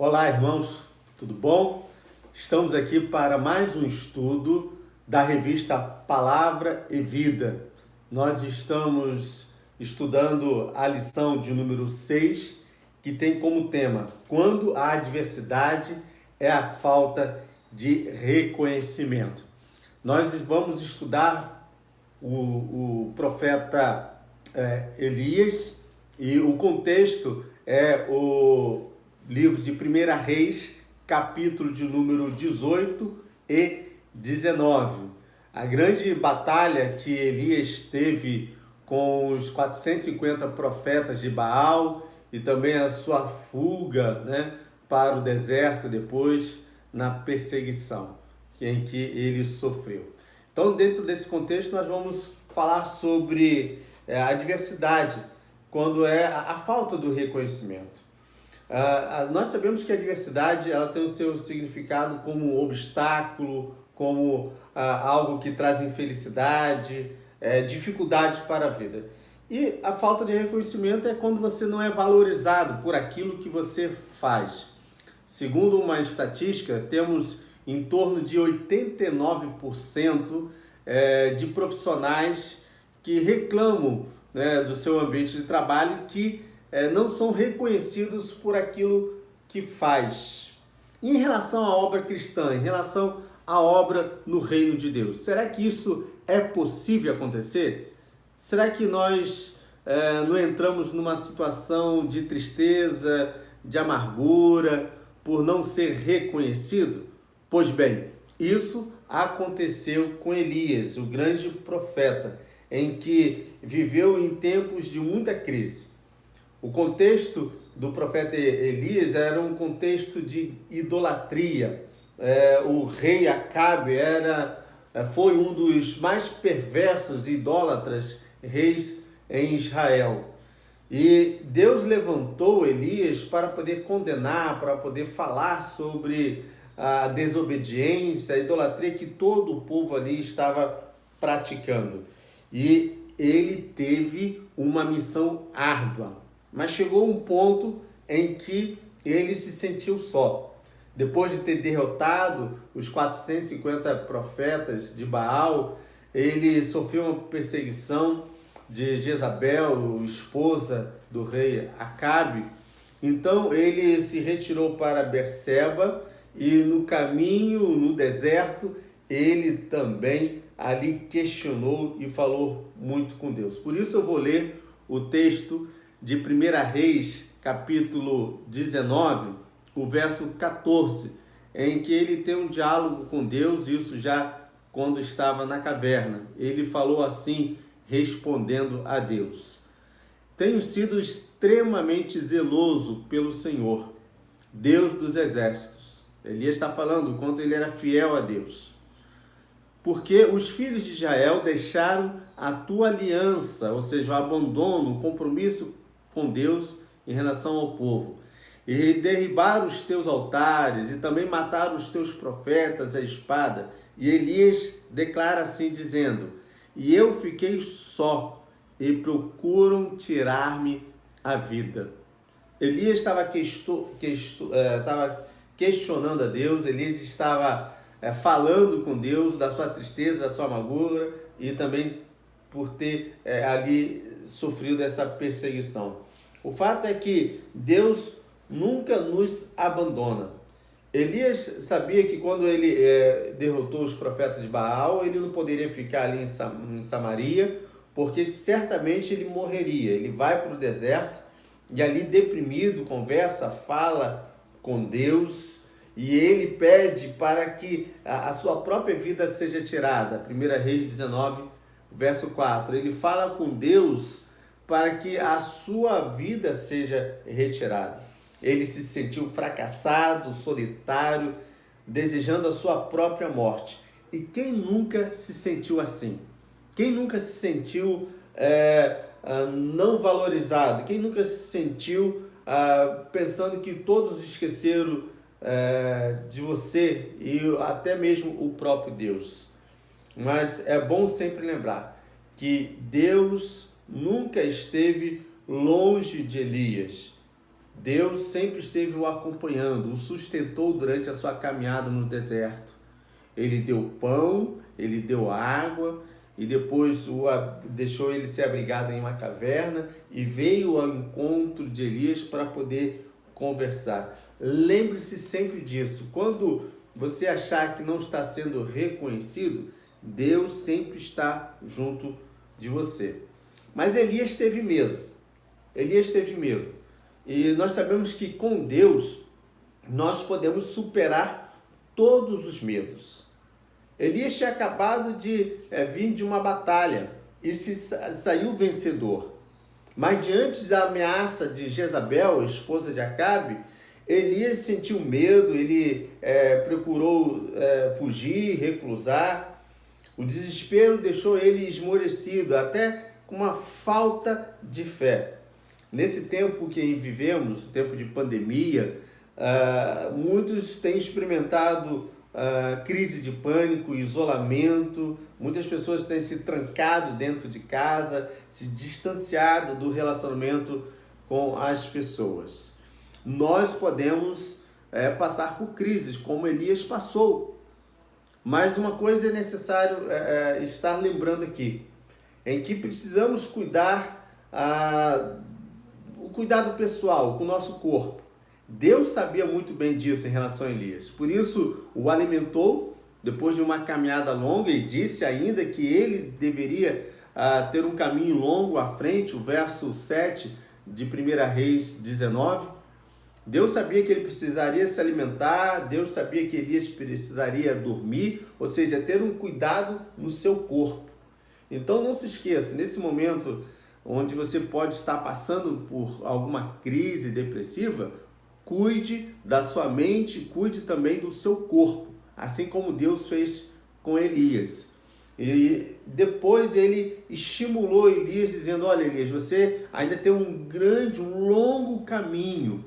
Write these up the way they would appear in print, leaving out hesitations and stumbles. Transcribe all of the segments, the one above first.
Olá, irmãos, tudo bom? Estamos aqui para mais um estudo da revista Palavra e Vida. Nós estamos estudando a lição de número 6, que tem como tema: quando a adversidade é a falta de reconhecimento. Nós vamos estudar o profeta Elias, e o contexto é o livro de 1 Reis, capítulo de número 18 e 19. A grande batalha que Elias teve com os 450 profetas de Baal e também a sua fuga, para o deserto depois na perseguição em que ele sofreu. Então, dentro desse contexto, nós vamos falar sobre a adversidade, quando é a falta do reconhecimento. Nós sabemos que a adversidade ela tem o seu significado como um obstáculo, como algo que traz infelicidade, dificuldade para a vida. E a falta de reconhecimento é quando você não é valorizado por aquilo que você faz. Segundo uma estatística, temos em torno de 89% de profissionais que reclamam, do seu ambiente de trabalho, que não são reconhecidos por aquilo que faz. Em relação à obra cristã, em relação à obra no reino de Deus, será que isso é possível acontecer? Será que nós não entramos numa situação de tristeza, de amargura, por não ser reconhecido? Pois bem, isso aconteceu com Elias, o grande profeta, em que viveu em tempos de muita crise. O contexto do profeta Elias era um contexto de idolatria. O rei Acabe foi um dos mais perversos idólatras reis em Israel. E Deus levantou Elias para poder condenar, para poder falar sobre a desobediência, a idolatria que todo o povo ali estava praticando. E ele teve uma missão árdua, mas chegou um ponto em que ele se sentiu só. Depois de ter derrotado os 450 profetas de Baal, ele sofreu uma perseguição de Jezabel, esposa do rei Acabe. Então ele se retirou para Berseba e no caminho, no deserto, ele também ali questionou e falou muito com Deus. Por isso eu vou ler o texto de 1 Reis, capítulo 19, o verso 14, em que ele tem um diálogo com Deus, isso já quando estava na caverna. Ele falou assim, respondendo a Deus: tenho sido extremamente zeloso pelo Senhor, Deus dos exércitos. Elias está falando o quanto ele era fiel a Deus. Porque os filhos de Israel deixaram a tua aliança, ou seja, o abandono, o compromisso com Deus em relação ao povo, e derribaram os teus altares, e também mataram os teus profetas à espada. E Elias declara assim, dizendo: e eu fiquei só, e procuram tirar-me a vida. Elias estava questionando a Deus, Elias estava falando com Deus da sua tristeza, da sua amargura e também por ter ali sofrido essa perseguição. O fato é que Deus nunca nos abandona. Elias sabia que quando ele derrotou os profetas de Baal, ele não poderia ficar ali em Samaria, porque certamente ele morreria. Ele vai para o deserto e ali deprimido, conversa, fala com Deus, e ele pede para que a sua própria vida seja tirada. 1 Reis 19, verso 4. Ele fala com Deus para que a sua vida seja retirada. Ele se sentiu fracassado, solitário, desejando a sua própria morte. E quem nunca se sentiu assim? Quem nunca se sentiu não valorizado? Quem nunca se sentiu pensando que todos esqueceram de você e até mesmo o próprio Deus? Mas é bom sempre lembrar que Deus nunca esteve longe de Elias. Deus sempre esteve o acompanhando, o sustentou durante a sua caminhada no deserto. Ele deu pão, ele deu água e depois deixou ele ser abrigado em uma caverna e veio ao encontro de Elias para poder conversar. Lembre-se sempre disso. Quando você achar que não está sendo reconhecido, Deus sempre está junto de você. Mas Elias teve medo. Elias teve medo. E nós sabemos que com Deus nós podemos superar todos os medos. Elias tinha acabado de vir de uma batalha e saiu vencedor. Mas diante da ameaça de Jezabel, esposa de Acabe, Elias sentiu medo, ele procurou fugir, reclusar. O desespero deixou ele esmorecido, até com uma falta de fé. Nesse tempo que vivemos, tempo de pandemia, muitos têm experimentado crise de pânico, isolamento. Muitas pessoas têm se trancado dentro de casa, se distanciado do relacionamento com as pessoas. Nós podemos passar por crises, como Elias passou. Mas uma coisa é necessário estar lembrando aqui, em que precisamos cuidar o cuidado pessoal com o nosso corpo. Deus sabia muito bem disso em relação a Elias. Por isso, o alimentou depois de uma caminhada longa e disse ainda que ele deveria ter um caminho longo à frente, o verso 7 de 1 Reis 19. Deus sabia que ele precisaria se alimentar, Deus sabia que Elias precisaria dormir, ou seja, ter um cuidado no seu corpo. Então não se esqueça, nesse momento onde você pode estar passando por alguma crise depressiva, cuide da sua mente, cuide também do seu corpo, assim como Deus fez com Elias. E depois ele estimulou Elias dizendo: olha, Elias, você ainda tem um longo caminho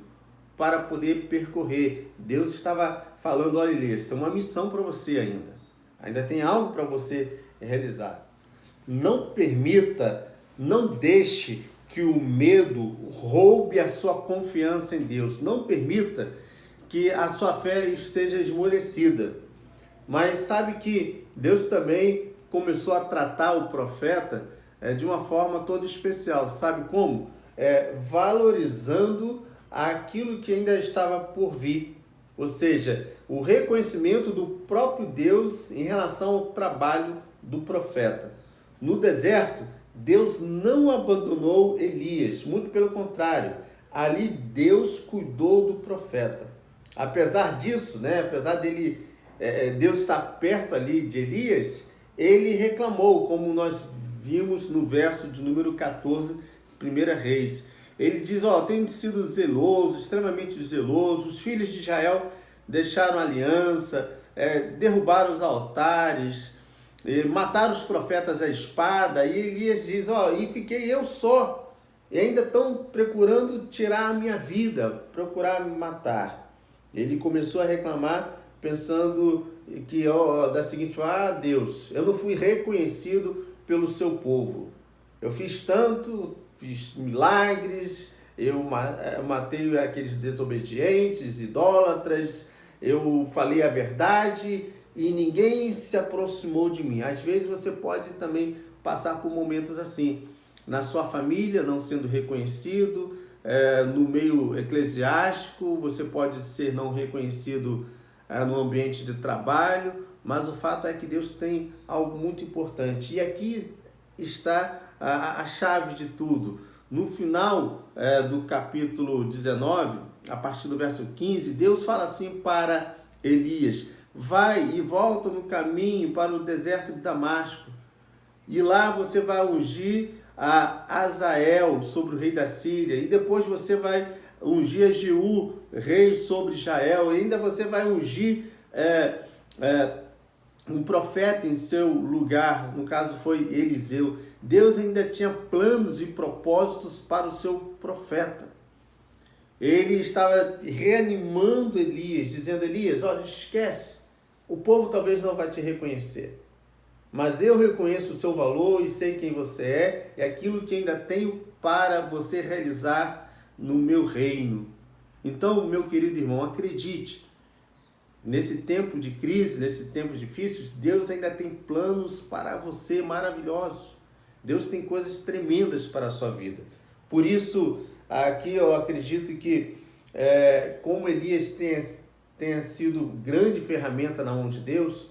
para poder percorrer. Deus estava falando: olha, Elias, tem uma missão para você ainda tem algo para você realizar. Não permita, não deixe que o medo roube a sua confiança em Deus. Não permita que a sua fé esteja esmorecida. Mas sabe que Deus também começou a tratar o profeta de uma forma toda especial. Sabe como? Valorizando aquilo que ainda estava por vir. Ou seja, o reconhecimento do próprio Deus em relação ao trabalho do profeta. No deserto, Deus não abandonou Elias, muito pelo contrário, ali Deus cuidou do profeta. Apesar disso, apesar dele, Deus estar perto ali de Elias, ele reclamou, como nós vimos no verso de número 14, 1 Reis. Ele diz: tenho sido zeloso, extremamente zeloso, os filhos de Israel deixaram a aliança, derrubaram os altares, mataram os profetas à espada. E Elias diz: e fiquei eu só, e ainda estão procurando tirar a minha vida, procurar me matar. Ele começou a reclamar, pensando que da seguinte forma: Deus, eu não fui reconhecido pelo seu povo, eu fiz milagres, eu matei aqueles desobedientes, idólatras, eu falei a verdade e ninguém se aproximou de mim. Às vezes você pode também passar por momentos assim, na sua família não sendo reconhecido, no meio eclesiástico você pode ser não reconhecido no ambiente de trabalho, mas o fato é que Deus tem algo muito importante. E aqui está a chave de tudo. No final do capítulo 19, a partir do verso 15, Deus fala assim para Elias: vai e volta no caminho para o deserto de Damasco, e lá você vai ungir a Azael sobre o rei da Síria, e depois você vai ungir a Jeú, rei sobre Israel, e ainda você vai ungir um profeta em seu lugar, no caso foi Eliseu. Deus ainda tinha planos e propósitos para o seu profeta. Ele estava reanimando Elias, dizendo: Elias, olha, esquece, o povo talvez não vai te reconhecer, mas eu reconheço o seu valor e sei quem você é aquilo que ainda tenho para você realizar no meu reino. Então, meu querido irmão, acredite, nesse tempo de crise, nesse tempo difícil, Deus ainda tem planos para você maravilhosos. Deus tem coisas tremendas para a sua vida. Por isso, aqui eu acredito que, como Elias tenha sido grande ferramenta na mão de Deus,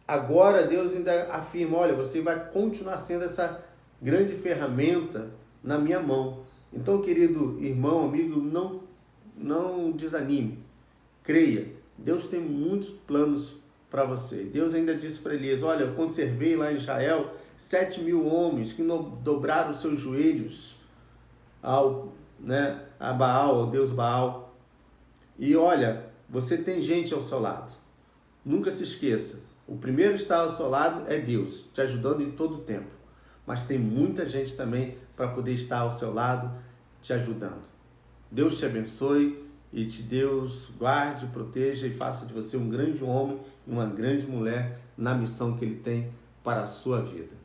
agora Deus ainda afirma, olha, você vai continuar sendo essa grande ferramenta na minha mão. Então, querido irmão, amigo, não desanime, creia. Deus tem muitos planos para você. Deus ainda disse para Elias, olha, eu conservei lá em Israel 7.000 homens que não dobraram os seus joelhos a Baal, ao Deus Baal. E olha, você tem gente ao seu lado. Nunca se esqueça, o primeiro a estar ao seu lado é Deus, te ajudando em todo o tempo. Mas tem muita gente também para poder estar ao seu lado, te ajudando. Deus te abençoe e Deus guarde, proteja e faça de você um grande homem e uma grande mulher na missão que Ele tem para a sua vida.